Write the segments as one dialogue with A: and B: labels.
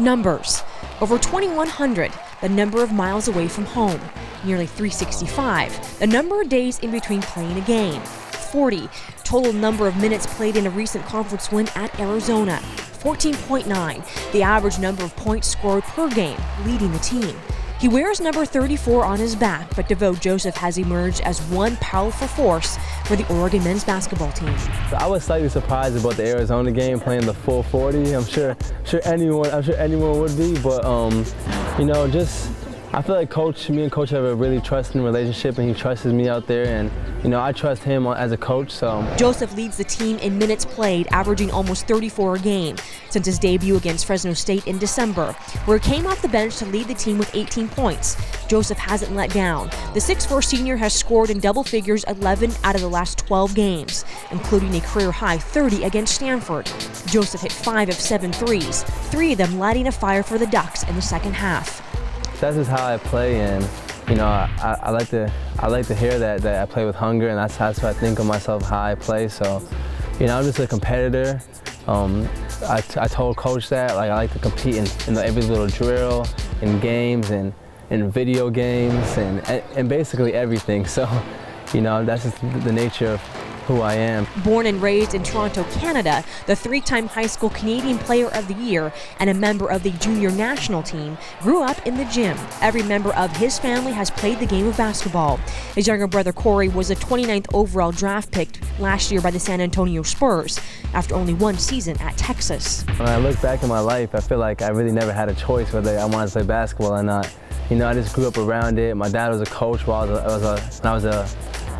A: Numbers: over 2,100, the number of miles away from home. Nearly 365, the number of days in between playing a game. 40, total number of minutes played in a recent conference win at Arizona. 14.9, the average number of points scored per game, leading the team. He wears number 34 on his back, but Devoe Joseph has emerged as one powerful force for the Oregon men's basketball team.
B: I was slightly surprised about the Arizona game, playing the full 40. I'm sure anyone would be, but I feel like me and Coach have a really trusting relationship, and he trusts me out there, and I trust him as a coach. So
A: Joseph leads the team in minutes played, averaging almost 34 a game since his debut against Fresno State in December, where he came off the bench to lead the team with 18 points. Joseph hasn't let down. The 6'4" senior has scored in double figures 11 out of the last 12 games, including a career-high 30 against Stanford. Joseph hit 5 of 7 threes, 3 of them lighting a fire for the Ducks in the second half.
B: That's just how I play, and I like to hear that I play with hunger, and that's what I think of myself, how I play. So I'm just a competitor. I told Coach that I like to compete in every little drill, in games, and in video games, and basically everything. So that's just the nature of who I am.
A: Born and raised in Toronto, Canada, the 3-time high school Canadian Player of the Year and a member of the junior national team, grew up in the gym. Every member of his family has played the game of basketball. His younger brother Corey was a 29th overall draft pick last year by the San Antonio Spurs after only one season at Texas.
B: When I look back in my life, I feel like I really never had a choice whether I wanted to play basketball or not. I just grew up around it. My dad was a coach while I was an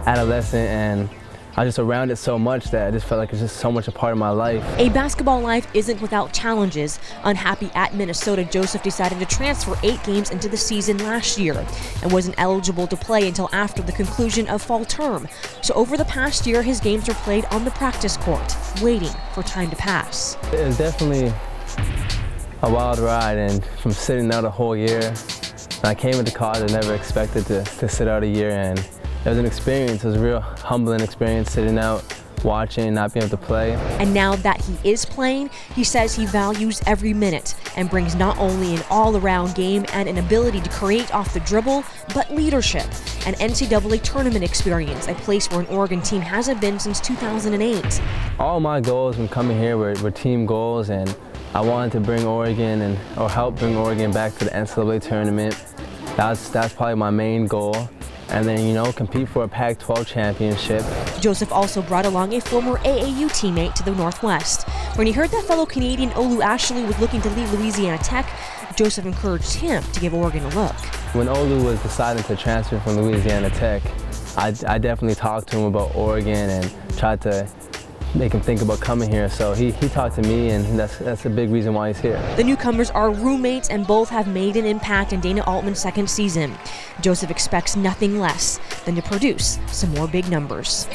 B: adolescent, and I was just around it so much that I just felt like it's just so much a part of my life.
A: A basketball life isn't without challenges. Unhappy at Minnesota, Joseph decided to transfer 8 games into the season last year and wasn't eligible to play until after the conclusion of fall term. So over the past year, his games were played on the practice court, waiting for time to pass.
B: It was definitely a wild ride, and from sitting out a whole year, when I came into college, I never expected to sit out a year, and it was an experience. It was a real humbling experience, sitting out, watching, not being able to play. And
A: now that he is playing, he says he values every minute and brings not only an all-around game and an ability to create off the dribble, but leadership, an NCAA tournament experience, a place where an Oregon team hasn't been since 2008.
B: All my goals when coming here were team goals, and I wanted to bring Oregon or help bring Oregon back to the NCAA tournament. That's probably my main goal. And then, compete for a Pac-12 championship.
A: Joseph also brought along a former AAU teammate to the Northwest. When he heard that fellow Canadian Olu Ashley was looking to leave Louisiana Tech, Joseph encouraged him to give Oregon a look.
B: When Olu was deciding to transfer from Louisiana Tech, I definitely talked to him about Oregon and tried to make him think about coming here. So he talked to me, and that's a big reason why he's here.
A: The newcomers are roommates, and both have made an impact in Dana Altman's second season. Joseph expects nothing less than to produce some more big numbers.